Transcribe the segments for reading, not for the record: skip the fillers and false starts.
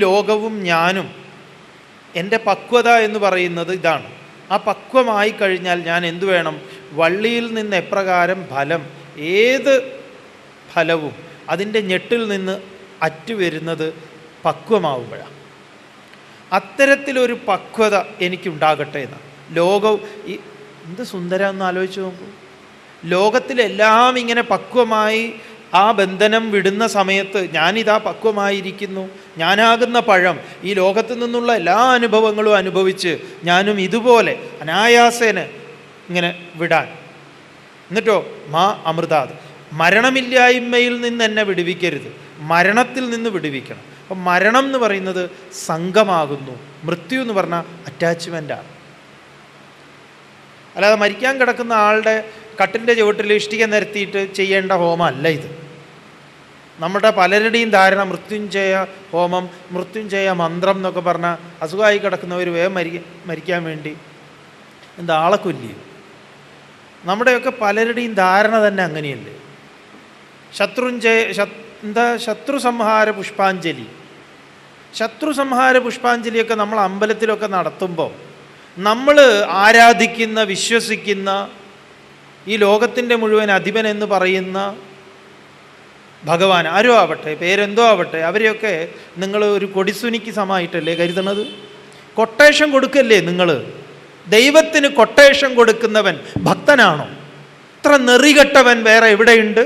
ലോകവും ഞാനും എൻ്റെ പക്വത എന്ന് പറയുന്നത് ഇതാണ്. ആ പക്വമായി കഴിഞ്ഞാൽ ഞാൻ എന്തു വേണം? വള്ളിയിൽ നിന്ന് എപ്രകാരം ഫലം, ഏത് ഫലവും അതിൻ്റെ ഞെട്ടിൽ നിന്ന് അറ്റുവരുന്നത് പക്വമാവുമ്പോഴാണ്. അത്തരത്തിലൊരു പക്വത എനിക്കുണ്ടാകട്ടെ എന്ന്. ലോകവും എന്ത് സുന്ദരം എന്ന് ആലോചിച്ച് നോക്കൂ. ലോകത്തിലെല്ലാം ഇങ്ങനെ പക്വമായി ആ ബന്ധനം വിടുന്ന സമയത്ത് ഞാനിതാ പക്വമായിരിക്കുന്നു, ഞാനാകുന്ന പഴം, ഈ ലോകത്തു നിന്നുള്ള എല്ലാ അനുഭവങ്ങളും അനുഭവിച്ച് ഞാനും ഇതുപോലെ അനായാസേന ഇങ്ങനെ വിടാൻ. എന്നിട്ടോ മാ അമൃതാത്, മരണമില്ലായ്മയിൽ നിന്ന് എന്നെ വിടുവിക്കരുത്, മരണത്തിൽ നിന്ന് വിടുവിക്കണം. അപ്പം മരണം എന്ന് പറയുന്നത് സംഘമാകുന്നു, മൃത്യു എന്ന് പറഞ്ഞാൽ അറ്റാച്ച്മെൻ്റാണ്. അല്ലാതെ മരിക്കാൻ കിടക്കുന്ന ആളുടെ കട്ടിലിൻ്റെ ചുവട്ടിൽ ഇഷ്ടിക നിരത്തിയിട്ട് ചെയ്യേണ്ട ഹോമമല്ല ഇത്. നമ്മുടെ പലരുടെയും ധാരണ മൃത്യുഞ്ജയ ഹോമം, മൃത്യുഞ്ജയ മന്ത്രം എന്നൊക്കെ പറഞ്ഞാൽ അസുഖമായി കിടക്കുന്നവർ വേഗം മരിക്കാൻ വേണ്ടി എന്താ ആളെ കൊല്ലിയോ. നമ്മുടെയൊക്കെ പലരുടെയും ധാരണ തന്നെ അങ്ങനെയല്ലേ. ശത്രു സംഹാര പുഷ്പാഞ്ജലി, ശത്രു സംഹാര പുഷ്പാഞ്ജലിയൊക്കെ നമ്മൾ അമ്പലത്തിലൊക്കെ നടത്തുമ്പോൾ നമ്മൾ ആരാധിക്കുന്ന, വിശ്വസിക്കുന്ന, ഈ ലോകത്തിൻ്റെ മുഴുവൻ അധിപൻ എന്ന് പറയുന്ന ഭഗവാൻ ആരോ ആവട്ടെ, പേരെന്തോ ആവട്ടെ, അവരെയൊക്കെ നിങ്ങൾ ഒരു കൊടിസുനിക്ക് സമമായിട്ടല്ലേ കരുതണത്? കൊട്ടേഷൻ കൊടുക്കല്ലേ നിങ്ങൾ? ദൈവത്തിന് കൊട്ടേഷൻ കൊടുക്കുന്നവൻ ഭക്തനാണോ? ഇത്ര നെറികെട്ടവൻ വേറെ എവിടെയുണ്ട്?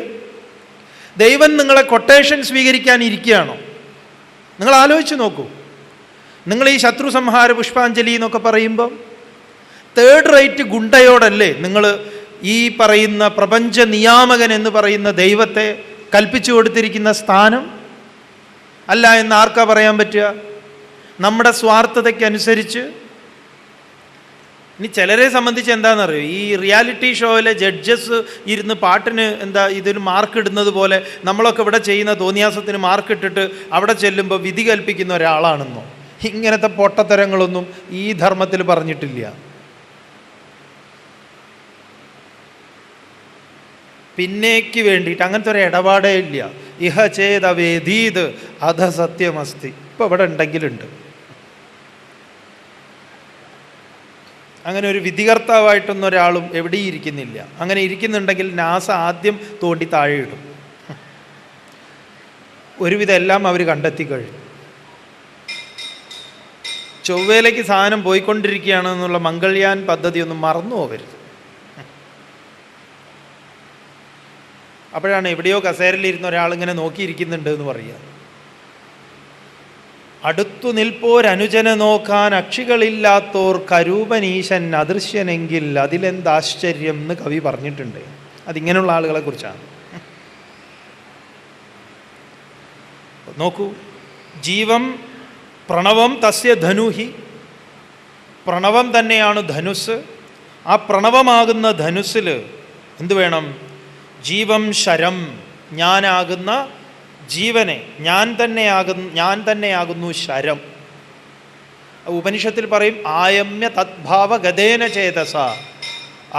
ദൈവം നിങ്ങളെ കൊട്ടേഷൻ സ്വീകരിക്കാൻ ഇരിക്കുകയാണോ? നിങ്ങൾ ആലോചിച്ച് നോക്കൂ. നിങ്ങൾ ഈ ശത്രു സംഹാര പുഷ്പാഞ്ജലി എന്നൊക്കെ പറയുമ്പം തേർഡ് റേറ്റ് ഗുണ്ടയോടല്ലേ നിങ്ങൾ ഈ പറയുന്ന പ്രപഞ്ച നിയാമകൻ എന്ന് പറയുന്ന ദൈവത്തെ കൽപ്പിച്ചു കൊടുത്തിരിക്കുന്ന സ്ഥാനം? അല്ല എന്ന് ആർക്കാ പറയാൻ പറ്റുക? നമ്മുടെ സ്വാർത്ഥതയ്ക്കനുസരിച്ച്. ഇനി ചിലരെ സംബന്ധിച്ച് എന്താണെന്നറിയോ, ഈ റിയാലിറ്റി ഷോയിലെ ജഡ്ജസ് ഇരുന്ന് പാട്ടിന് ഇതിന് മാർക്ക് ഇടുന്നത് പോലെ നമ്മളൊക്കെ ഇവിടെ ചെയ്യുന്ന തോന്നിയാസത്തിന് മാർക്ക് ഇട്ടിട്ട് അവിടെ ചെല്ലുമ്പോൾ വിധി കൽപ്പിക്കുന്ന ഒരാളാണെന്നോ. ഇങ്ങനത്തെ പൊട്ടത്തരങ്ങളൊന്നും ഈ ധർമ്മത്തിൽ പറഞ്ഞിട്ടില്ല. പിന്നേക്ക് വേണ്ടിയിട്ട് അങ്ങനത്തെ ഒരു ഇടപാടേ ഇല്ല. ഇഹ ചേതവേദീത് അധ സത്യമസ്തി. ഇപ്പം ഇവിടെ ഉണ്ടെങ്കിലുണ്ട്. അങ്ങനെ ഒരു വിധികർത്താവായിട്ടൊന്നും ഒരാളും എവിടെയും ഇരിക്കുന്നില്ല. അങ്ങനെ ഇരിക്കുന്നുണ്ടെങ്കിൽ നാസ ആദ്യം തോണ്ടി താഴെയിടും. ഒരുവിധം എല്ലാം അവർ കണ്ടെത്തി കഴിഞ്ഞു. ചൊവ്വയിലേക്ക് സാധനം പോയിക്കൊണ്ടിരിക്കുകയാണെന്നുള്ള മംഗൾയാൻ പദ്ധതി ഒന്നും മറന്നു പോകരുത്. അപ്പോഴാണ് എവിടെയോ കസേരയിലിരുന്ന ഒരാളിങ്ങനെ നോക്കിയിരിക്കുന്നുണ്ട് എന്ന് പറയുക. അടുത്തു നിൽപ്പോരനുജനെ നോക്കാൻ അക്ഷികളില്ലാത്തോർ കരൂപനീശൻ അദൃശ്യനെങ്കിൽ അതിലെന്താശ്ചര്യം എന്ന് കവി പറഞ്ഞിട്ടുണ്ട്. അതിങ്ങനെയുള്ള ആളുകളെ കുറിച്ചാണ്. നോക്കൂ, ജീവം പ്രണവം തസ്യ ധനുഹി, പ്രണവം തന്നെയാണ് ധനുസ്. ആ പ്രണവമാകുന്ന ധനുസ്സിൽ എന്തു വേണം? ജീവം ശരം, ഞാനാകുന്ന ജീവനെ, ഞാൻ തന്നെയാകുന്നു ശരം. ഉപനിഷത്തിൽ പറയും ആയമ്യ തദ്ഭാവ ഗതേന ചേതസ.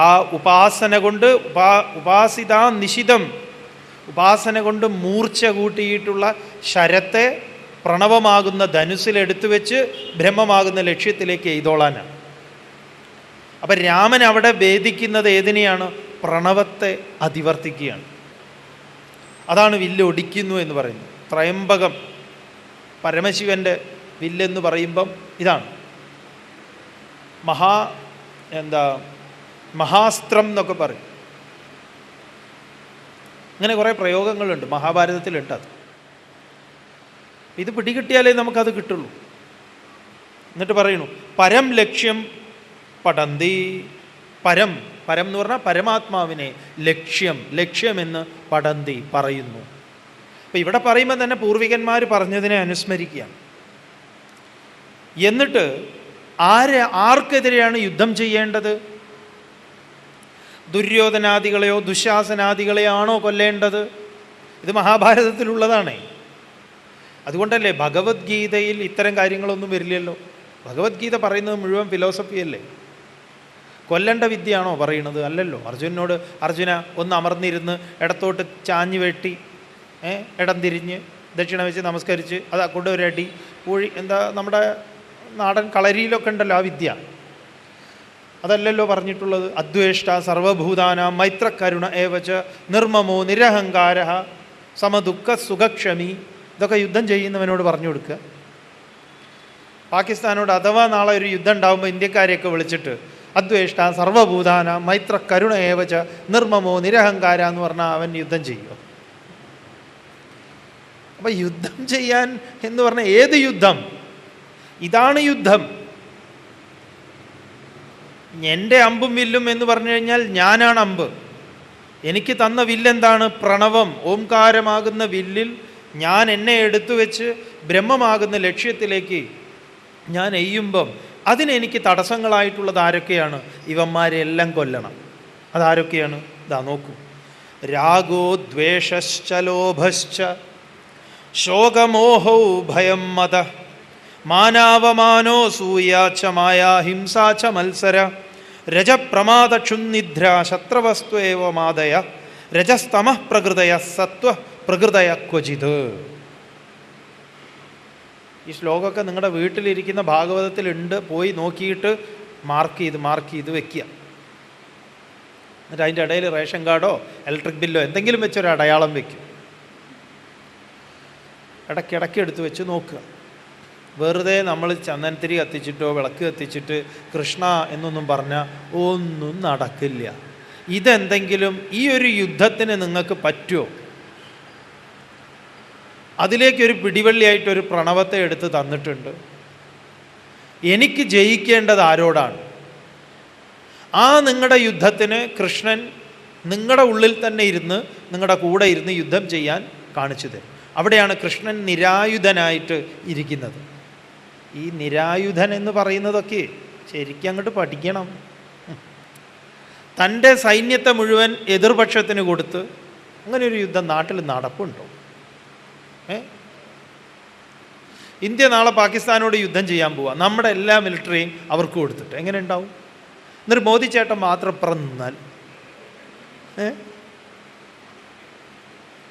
ആ ഉപാസന കൊണ്ട് ഉപാസിതാ നിശിതം, ഉപാസന കൊണ്ട് മൂർച്ച കൂട്ടിയിട്ടുള്ള ശരത്തെ പ്രണവമാകുന്ന ധനുസ്സിലെടുത്തു വെച്ച് ബ്രഹ്മമാകുന്ന ലക്ഷ്യത്തിലേക്ക് എയ്തോളാനാണ്. അപ്പം രാമൻ അവിടെ ഭേദിക്കുന്നത് ഏതിനെയാണ്? പ്രണവത്തെ അതിവർത്തിക്കുകയാണ്. അതാണ് വില്ല് ഒടിക്കുന്നു എന്ന് പറയുന്നത്. ത്രയംബകം പരമശിവൻ്റെ വില്ലെന്ന് പറയുമ്പം ഇതാണ്. മഹാസ്ത്രം എന്നൊക്കെ പറയും. ഇങ്ങനെ കുറേ പ്രയോഗങ്ങളുണ്ട്, മഹാഭാരതത്തിലുണ്ട്. അത് ഇത് പിടികിട്ടിയാലേ നമുക്കത് കിട്ടുള്ളൂ. എന്നിട്ട് പറയുന്നു പരം ലക്ഷ്യം പഠന്തി. പരം എന്ന് പറഞ്ഞാൽ പരമാത്മാവിനെ ലക്ഷ്യമെന്ന് പഠന്തി പറയുന്നു. അപ്പം ഇവിടെ പറയുമ്പോൾ തന്നെ പൂർവികന്മാർ പറഞ്ഞതിനെ അനുസ്മരിക്കുകയാണ്. എന്നിട്ട് ആർക്കെതിരെയാണ് യുദ്ധം ചെയ്യേണ്ടത്? ദുര്യോധനാദികളെയോ ദുശാസനാദികളെയോ ആണോ കൊല്ലേണ്ടത്? ഇത് മഹാഭാരതത്തിലുള്ളതാണേ. അതുകൊണ്ടല്ലേ ഭഗവത്ഗീതയിൽ ഇത്തരം കാര്യങ്ങളൊന്നും വരില്ലല്ലോ. ഭഗവത്ഗീത പറയുന്നത് മുഴുവൻ ഫിലോസഫിയല്ലേ. കൊല്ലേണ്ട വിദ്യയാണോ പറയുന്നത്? അല്ലല്ലോ. അർജുനനോട് അർജുന ഒന്ന് അമർന്നിരുന്ന് ഇടത്തോട്ട് ചാഞ്ഞു വെട്ടി ഇടം തിരിഞ്ഞ് ദക്ഷിണ വെച്ച് നമസ്കരിച്ച് അത് കൊണ്ടൊരടി എന്താ നമ്മുടെ നാടൻ കളരിയിലൊക്കെ ഉണ്ടല്ലോ ആ വിദ്യ. അതല്ലല്ലോ പറഞ്ഞിട്ടുള്ളത്. അദ്വേഷ്ട സർവഭൂതാനാം മൈത്രകരുണ ഏവച നിർമ്മമോ നിരഹങ്കാര സമദുഃഖ സുഖക്ഷമി. ഇതൊക്കെ യുദ്ധം ചെയ്യുന്നവനോട് പറഞ്ഞു കൊടുക്കുക. പാകിസ്ഥാനോട് അഥവാ നാളെ ഒരു യുദ്ധം ഉണ്ടാകുമ്പോൾ ഇന്ത്യക്കാരെയൊക്കെ വിളിച്ചിട്ട് അദ്വേഷ്ട സർവഭൂതാനാം മൈത്രകരുണ ഏവച നിർമ്മമോ നിരഹങ്കാര എന്ന് പറഞ്ഞാൽ അവൻ യുദ്ധം ചെയ്യുമോ? അപ്പം യുദ്ധം ചെയ്യാൻ എന്ന് പറഞ്ഞാൽ ഏത് യുദ്ധം? ഇതാണ് യുദ്ധം. എൻ്റെ അമ്പും വില്ലും എന്ന് പറഞ്ഞു കഴിഞ്ഞാൽ ഞാനാണ് അമ്പ്. എനിക്ക് തന്ന വില്ലെന്താണ്? പ്രണവം, ഓംകാരമാകുന്ന വില്ലിൽ ഞാൻ എന്നെ എടുത്തു വെച്ച് ബ്രഹ്മമാകുന്ന ലക്ഷ്യത്തിലേക്ക് ഞാൻ എയ്യുമ്പം അതിനെനിക്ക് തടസ്സങ്ങളായിട്ടുള്ളത് ആരൊക്കെയാണ്? ഇവന്മാരെല്ലാം കൊല്ലണം. അതാരൊക്കെയാണ്? ഇതാ നോക്കൂ. രാഗോ ദ്വേഷശ്ച ലോഭശ്ച ശോകമോഹൗ ഭയം മത മാനാവമാനോ സൂയാച്ച മായാ ഹിംസാച്ച മത്സര രജപ്രമാദക്ഷുന്നിദ്ര ശത്രവസ്ത്വേവ മാദയ രജസ്തമഃ പ്രകൃതയ സത്വ പ്രകൃതയ ക്വചിത്. ഈ ശ്ലോകമൊക്കെ നിങ്ങളുടെ വീട്ടിലിരിക്കുന്ന ഭാഗവതത്തിലുണ്ട്. പോയി നോക്കിയിട്ട് മാർക്ക് ചെയ്ത് വെക്കുക. എന്നിട്ട് അതിൻ്റെ ഇടയിൽ റേഷൻ കാർഡോ ഇലക്ട്രിക് ബില്ലോ എന്തെങ്കിലും വെച്ചൊരു അടയാളം വയ്ക്കും. ഇടയ്ക്കിടയ്ക്ക് എടുത്ത് വെച്ച് നോക്കുക. വെറുതെ നമ്മൾ ചന്ദനത്തിരി കത്തിച്ചിട്ടോ വിളക്ക് കത്തിച്ചിട്ട് കൃഷ്ണ എന്നൊന്നും പറഞ്ഞാൽ ഒന്നും നടക്കില്ല. ഇതെന്തെങ്കിലും ഈ ഒരു യുദ്ധത്തിന് നിങ്ങൾക്ക് പറ്റുമോ? അതിലേക്കൊരു പിടിവള്ളിയായിട്ടൊരു പ്രണവത്തെ എടുത്ത് തന്നിട്ടുണ്ട്. എനിക്ക് ജയിക്കേണ്ടത് ആരോടാണ്? ആ നിങ്ങളുടെ യുദ്ധത്തിന് കൃഷ്ണൻ നിങ്ങളുടെ ഉള്ളിൽ തന്നെ ഇരുന്ന് നിങ്ങളുടെ കൂടെ ഇരുന്ന് യുദ്ധം ചെയ്യാൻ കാണിച്ചു തരും. അവിടെയാണ് കൃഷ്ണൻ നിരായുധനായിട്ട് ഇരിക്കുന്നത്. ഈ നിരായുധൻ എന്ന് പറയുന്നതൊക്കെ ശരിക്കും അങ്ങോട്ട് പഠിക്കണം. തൻ്റെ സൈന്യത്തെ മുഴുവൻ എതിർപക്ഷത്തിന് കൊടുത്ത് അങ്ങനെ ഒരു യുദ്ധം നാട്ടിൽ നടപ്പുണ്ടോ? ഇന്ത്യ നാളെ പാകിസ്ഥാനോട് യുദ്ധം ചെയ്യാൻ പോവുക. നമ്മുടെ എല്ലാ മിലിറ്ററിയും അവർക്ക് കൊടുത്തിട്ട് എങ്ങനെ ഉണ്ടാവും? എന്നിട്ട് മോദി ചേട്ടൻ മാത്രം ഇപ്പുറം നിന്നാൽ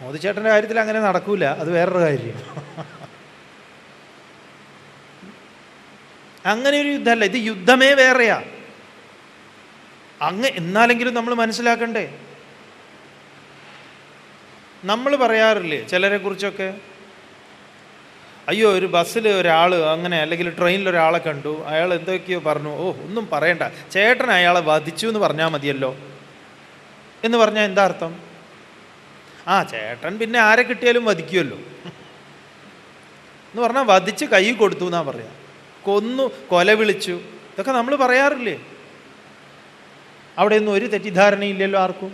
മോദി ചേട്ടൻ്റെ കാര്യത്തിൽ അങ്ങനെ നടക്കൂല. അത് വേറൊരു കാര്യം. അങ്ങനെ ഒരു യുദ്ധമല്ല ഇത്. യുദ്ധമേ വേറെയാ. എന്നാലെങ്കിലും നമ്മൾ മനസ്സിലാക്കണ്ടേ? നമ്മൾ പറയാറില്ലേ ചിലരെ കുറിച്ചൊക്കെ, അയ്യോ ഒരു ബസ്സിൽ ഒരാൾ അങ്ങനെ അല്ലെങ്കിൽ ട്രെയിനിൽ ഒരാളെ കണ്ടു, അയാൾ എന്തൊക്കെയോ പറഞ്ഞു, ഓ ഒന്നും പറയണ്ട, ചേട്ടൻ അയാളെ വധിച്ചു എന്ന് പറഞ്ഞാൽ മതിയല്ലോ എന്ന് പറഞ്ഞാൽ എന്താ അർത്ഥം? ആ ചേട്ടൻ പിന്നെ ആരെ കിട്ടിയാലും വധിക്കുമല്ലോ എന്ന് പറഞ്ഞാൽ വധിച്ച് കൈ കൊടുത്തു എന്നാ പറയാ. കൊന്നു, കൊല വിളിച്ചു, ഇതൊക്കെ നമ്മൾ പറയാറില്ലേ? അവിടെയൊന്നും ഒരു തെറ്റിദ്ധാരണയില്ലല്ലോ ആർക്കും.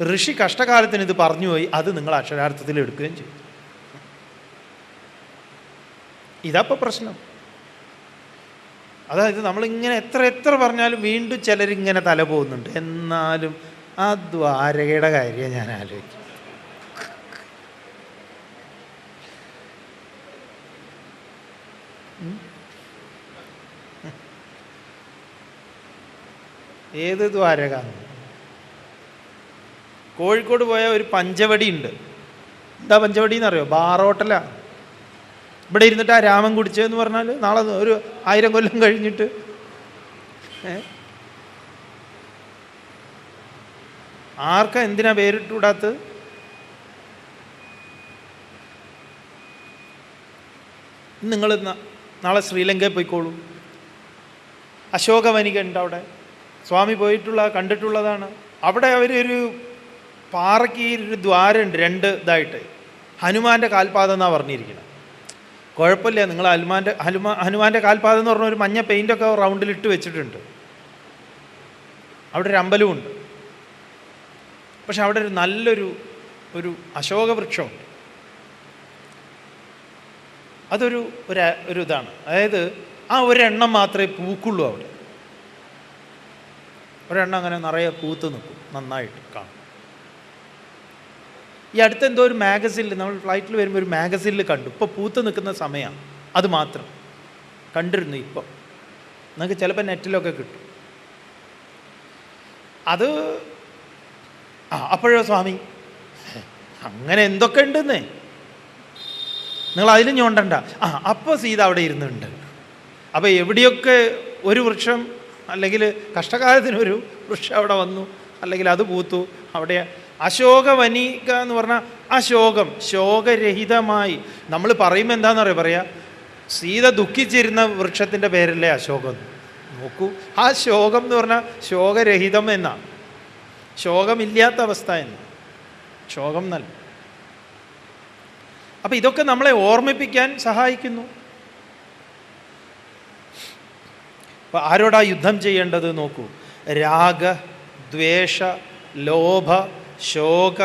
ഋഷി കഷ്ടകാലത്തിന് ഇത് പറഞ്ഞുപോയി, അത് നിങ്ങൾ അക്ഷരാർത്ഥത്തിൽ എടുക്കുകയും ചെയ്തു. ഇതപ്പോൾ പ്രശ്നം. അതായത് നമ്മളിങ്ങനെ എത്ര പറഞ്ഞാലും വീണ്ടും ചിലരിങ്ങനെ തല പോകുന്നുണ്ട്. എന്നാലും ആ ദ്വാരകയുടെ കാര്യം ഞാൻ ആലോചിക്കും. ഏത് ദ്വാരക? കോഴിക്കോട് പോയ ഒരു പഞ്ചവടി ഉണ്ട്. എന്താ പഞ്ചവടി എന്നറിയോ? ബാർ ഹോട്ടലാണ്. ഇവിടെ ഇരുന്നിട്ട് ആ രാമൻ കുടിച്ചതെന്ന് പറഞ്ഞാൽ നാളെ ഒരു 1000 കൊല്ലം കഴിഞ്ഞിട്ട് ആർക്കാ എന്തിനാ പേരിട്ടുകൂടാത്തത്? നിങ്ങൾ നാളെ ശ്രീലങ്കയിൽ പോയിക്കോളൂ. അശോകവനിക ഉണ്ട് അവിടെ. സ്വാമി കണ്ടിട്ടുള്ളതാണ്. അവിടെ ഒരു പാറയ്ക്ക് ഒരു ദ്വാരമുണ്ട്, 2 ഇതായിട്ട്. ഹനുമാൻ്റെ കാൽപാദം എന്നാണ് പറഞ്ഞിരിക്കുന്നത്. കുഴപ്പമില്ല, നിങ്ങൾ ഹനുമാൻ്റെ കാൽപാദം എന്ന് പറഞ്ഞ ഒരു മഞ്ഞ പെയിൻ്റൊക്കെ റൗണ്ടിലിട്ട് വെച്ചിട്ടുണ്ട്. അവിടെ ഒരു അമ്പലമുണ്ട്. പക്ഷെ അവിടെ ഒരു നല്ലൊരു അശോകവൃക്ഷമുണ്ട്. അതൊരു ഇതാണ്. അതായത് ആ ഒരെണ്ണം മാത്രമേ പൂക്കുള്ളൂ അവിടെ. ഒരെണ്ണം അങ്ങനെ നിറയെ പൂത്ത് നിൽക്കും, നന്നായിട്ട് കാണും. ഈ അടുത്ത് എന്തോ ഒരു മാഗസിനിൽ, നമ്മൾ ഫ്ലൈറ്റിൽ വരുമ്പോൾ ഒരു മാഗസിനിൽ കണ്ടു, ഇപ്പോൾ പൂത്ത് നിൽക്കുന്ന സമയമാണ്. അത് മാത്രം കണ്ടിരുന്നു. ഇപ്പം നിങ്ങൾക്ക് ചിലപ്പോൾ നെറ്റിലൊക്കെ കിട്ടും. അത് അപ്പോഴോ സ്വാമി അങ്ങനെ എന്തൊക്കെ ഉണ്ടെന്നേ. നിങ്ങൾ അതിലും ഞോണ്ടണ്ട. അപ്പോൾ സീത അവിടെ ഇരുന്നുണ്ട്. അപ്പോൾ എവിടെയൊക്കെ ഒരു വൃക്ഷം, അല്ലെങ്കിൽ കഷ്ടകാലത്തിനൊരു വൃക്ഷം അവിടെ വന്നു, അല്ലെങ്കിൽ അത് പൂത്തു. അവിടെ അശോകവനിക എന്ന് പറഞ്ഞാൽ അശോകം, ശോകരഹിതമായി. നമ്മൾ പറയുമ്പോൾ എന്താണെന്നറിയോ പറയാ, സീത ദുഃഖിച്ചിരുന്ന വൃക്ഷത്തിൻ്റെ പേരല്ലേ അശോകം. നോക്കൂ, ആ ശോകം എന്ന് പറഞ്ഞാൽ ശോകരഹിതം എന്നാണ്, ശോകമില്ലാത്ത അവസ്ഥ എന്നാണ്, ശോകം നല്ല. അപ്പം ഇതൊക്കെ നമ്മളെ ഓർമ്മിപ്പിക്കാൻ സഹായിക്കുന്നു. അപ്പം ആരോടാ യുദ്ധം ചെയ്യേണ്ടത് നോക്കൂ. രാഗ, ദ്വേഷ, ലോഭ, ശോക,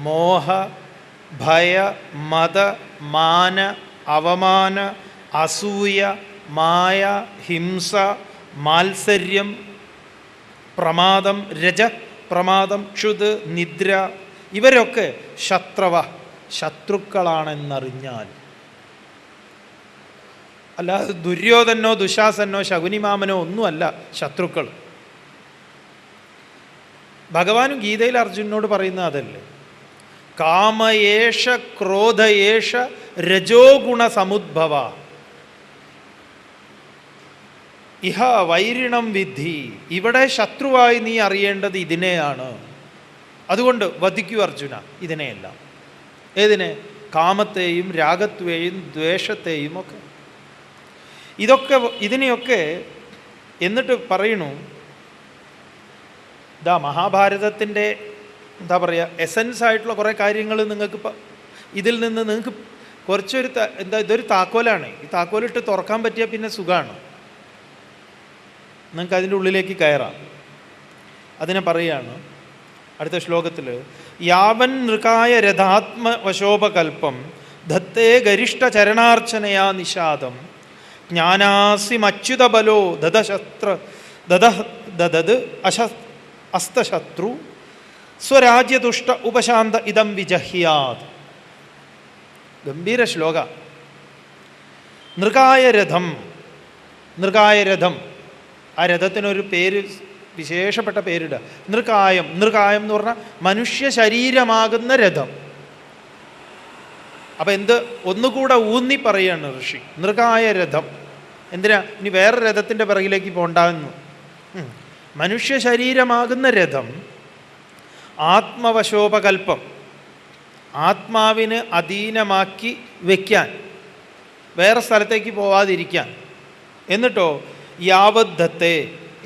മോഹ, ഭയ, മത, മാന, അവമാന, അസൂയ, മായ, ഹിംസ, മാത്സര്യം, പ്രമാദം, രജ പ്രമാദം, ക്ഷുത്, നിദ്ര, ഇവരൊക്കെ ശത്രവ, ശത്രുക്കളാണെന്നറിഞ്ഞാൽ. അല്ലാതെ ദുര്യോധനോ ദുശാസനോ ശകുനിമാമനോ ഒന്നുമല്ല ശത്രുക്കൾ. ഭഗവാനും ഗീതയിൽ അർജുനനോട് പറയുന്ന അതല്ലേ, കാമയേഷ ക്രോധയേഷ രജോ ഗുണ സമുദ്ഭവ ഇഹ വൈരിണം വിദ്ധി. ഇവിടെ ശത്രുവായി നീ അറിയേണ്ടത് ഇതിനെയാണ്. അതുകൊണ്ട് വധിക്കൂ അർജുന ഇതിനെയെല്ലാം. ഏതിനെ? കാമത്തെയും രാഗത്തെയും ദ്വേഷത്തെയും ഒക്കെ. ഇതിനെയൊക്കെ എന്നിട്ട് പറയണു, ഇതാ മഹാഭാരതത്തിൻ്റെ എന്താ പറയുക, എസൻസ് ആയിട്ടുള്ള കുറേ കാര്യങ്ങൾ നിങ്ങൾക്ക് ഇതിൽ നിന്ന് നിങ്ങൾക്ക് കുറച്ചൊരു ഇതൊരു താക്കോലാണ്. ഈ താക്കോലിട്ട് തുറക്കാൻ പറ്റിയാൽ പിന്നെ സുഖമാണ്, നിങ്ങൾക്ക് അതിൻ്റെ ഉള്ളിലേക്ക് കയറാം. അതിനെ പറയുകയാണ് അടുത്ത ശ്ലോകത്തിൽ, യാവൻ നൃകായ രഥാത്മവശോപകൽപ്പം ധത്തേ ഗരിഷ്ഠ ചരണാർച്ചനയാ നിഷാദം ജ്ഞാനാസിമച്യുതബലോ ദദത് അസ്തശത്രു സ്വരാജ്യതുഷ്ട ഉപശാന്ത ഇതം വിജഹ്യാത്. ഗംഭീര ശ്ലോക. നൃകായ രഥം, നൃകായ രഥം, ആ രഥത്തിനൊരു പേര്, വിശേഷപ്പെട്ട പേരിടുക. നൃകായം, നൃകായം എന്ന് പറഞ്ഞാൽ മനുഷ്യ ശരീരമാകുന്ന രഥം. അപ്പം എന്ത് ഒന്നുകൂടെ ഊന്നി പറയാണ് ഋഷി, നൃകായ രഥം. എന്തിനാ ഇനി വേറെ രഥത്തിൻ്റെ പിറകിലേക്ക് പോണ്ടാന്ന്. മനുഷ്യ ശരീരമാകുന്ന രഥം ആത്മവശോപകൽപ്പം, ആത്മാവിന് അധീനമാക്കി വയ്ക്കാൻ, വേറെ സ്ഥലത്തേക്ക് പോവാതിരിക്കാൻ. എന്നിട്ടോ യാവദ്ധത്തെ,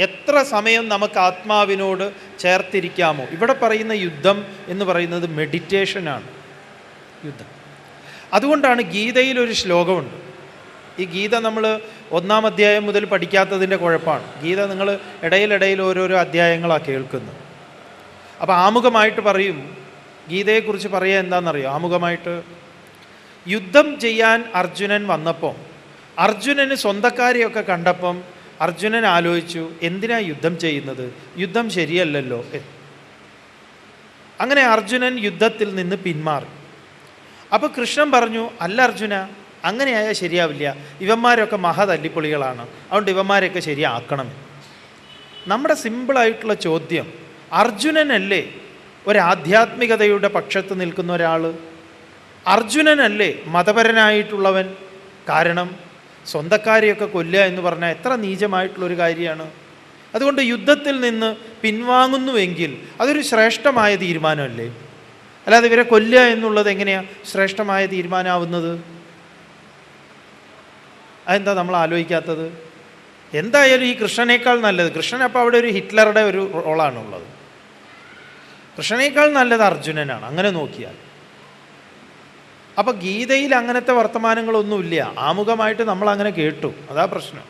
എത്ര സമയം നമുക്ക് ആത്മാവിനോട് ചേർത്തിരിക്കാമോ. ഇവിടെ പറയുന്ന യുദ്ധം എന്ന് പറയുന്നത് മെഡിറ്റേഷനാണ്, യുദ്ധം. അതുകൊണ്ടാണ് ഗീതയിലൊരു ശ്ലോകമുണ്ട്. ഈ ഗീത നമ്മൾ 1-ാം അധ്യായം മുതൽ പഠിക്കാത്തതിൻ്റെ കുഴപ്പമാണ്. ഗീത നിങ്ങൾ ഇടയിലിടയിൽ ഓരോരോ അധ്യായങ്ങളാണ് കേൾക്കുന്നത്. അപ്പോൾ ആമുഖമായിട്ട് പറയും, ഗീതയെക്കുറിച്ച് പറയുക എന്താണെന്നറിയോ ആമുഖമായിട്ട്? യുദ്ധം ചെയ്യാൻ അർജുനൻ വന്നപ്പോൾ, അർജുനന് സ്വന്തക്കാരെയൊക്കെ കണ്ടപ്പം അർജുനൻ ആലോചിച്ചു, എന്തിനാ യുദ്ധം ചെയ്യുന്നത്, യുദ്ധം ശരിയല്ലല്ലോ. അങ്ങനെ അർജുനൻ യുദ്ധത്തിൽ നിന്ന് പിന്മാറി. അപ്പോൾ കൃഷ്ണൻ പറഞ്ഞു, അല്ല അർജുന, അങ്ങനെയായാൽ ശരിയാവില്ല, ഇവന്മാരൊക്കെ മഹതല്ലിപ്പൊളികളാണ്, അതുകൊണ്ട് ഇവന്മാരെയൊക്കെ ശരിയാക്കണം. നമ്മുടെ സിമ്പിളായിട്ടുള്ള ചോദ്യം, അർജുനനല്ലേ ഒരാധ്യാത്മികതയുടെ പക്ഷത്ത് നിൽക്കുന്ന ഒരാൾ? അർജുനനല്ലേ മതപരനായിട്ടുള്ളവൻ? കാരണം സ്വന്തക്കാരെയൊക്കെ കൊല്ലുക എന്ന് പറഞ്ഞാൽ എത്ര നീചമായിട്ടുള്ളൊരു കാര്യമാണ്. അതുകൊണ്ട് യുദ്ധത്തിൽ നിന്ന് പിൻവാങ്ങുന്നുവെങ്കിൽ അതൊരു ശ്രേഷ്ഠമായ തീരുമാനമല്ലേ? അല്ലാതെ ഇവരെ കൊല്ലുക എന്നുള്ളത് എങ്ങനെയാണ് ശ്രേഷ്ഠമായ തീരുമാനമാവുന്നത്? അതെന്താ നമ്മൾ ആലോചിക്കാത്തത്? എന്തായാലും ഈ കൃഷ്ണനേക്കാൾ നല്ലത്, കൃഷ്ണൻ അപ്പോൾ അവിടെ ഒരു ഹിറ്റ്ലറുടെ ഒരു റോളാണുള്ളത്. കൃഷ്ണനേക്കാൾ നല്ലത് അർജുനനാണ് അങ്ങനെ നോക്കിയാൽ. അപ്പം ഗീതയിൽ അങ്ങനത്തെ വർത്തമാനങ്ങളൊന്നുമില്ല. ആമുഖമായിട്ട് നമ്മൾ അങ്ങനെ കേട്ടു, അതാ പ്രശ്നം.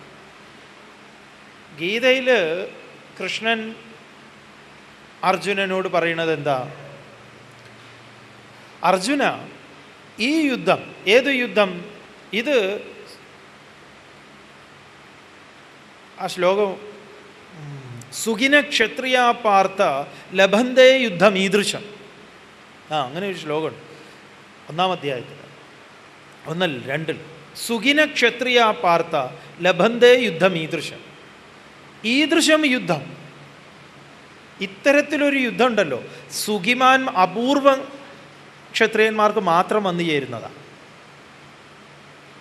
ഗീതയിൽ കൃഷ്ണൻ അർജുനനോട് പറയുന്നത് എന്താ? അർജുന, ഈ യുദ്ധം, ഏത് യുദ്ധം ഇത്? ആ ശ്ലോകം, സുഖിന ക്ഷത്രിയ പാർത്ഥ ലഭന്തേ യുദ്ധം ഈദൃശം. അങ്ങനെ ഒരു ശ്ലോകമുണ്ട് 1-ാം അധ്യായത്തിൽ, 1-ൽ 2-ൽ. സുഖിന ക്ഷത്രിയ പാർത്ഥ ലഭന്തേ യുദ്ധം ഈദൃശം. ഈദൃശം യുദ്ധം, ഇത്തരത്തിലൊരു യുദ്ധം ഉണ്ടല്ലോ, സുഖിമാൻ അപൂർവ ക്ഷത്രിയന്മാർക്ക് മാത്രം വന്നു ചേരുന്നതാണ്.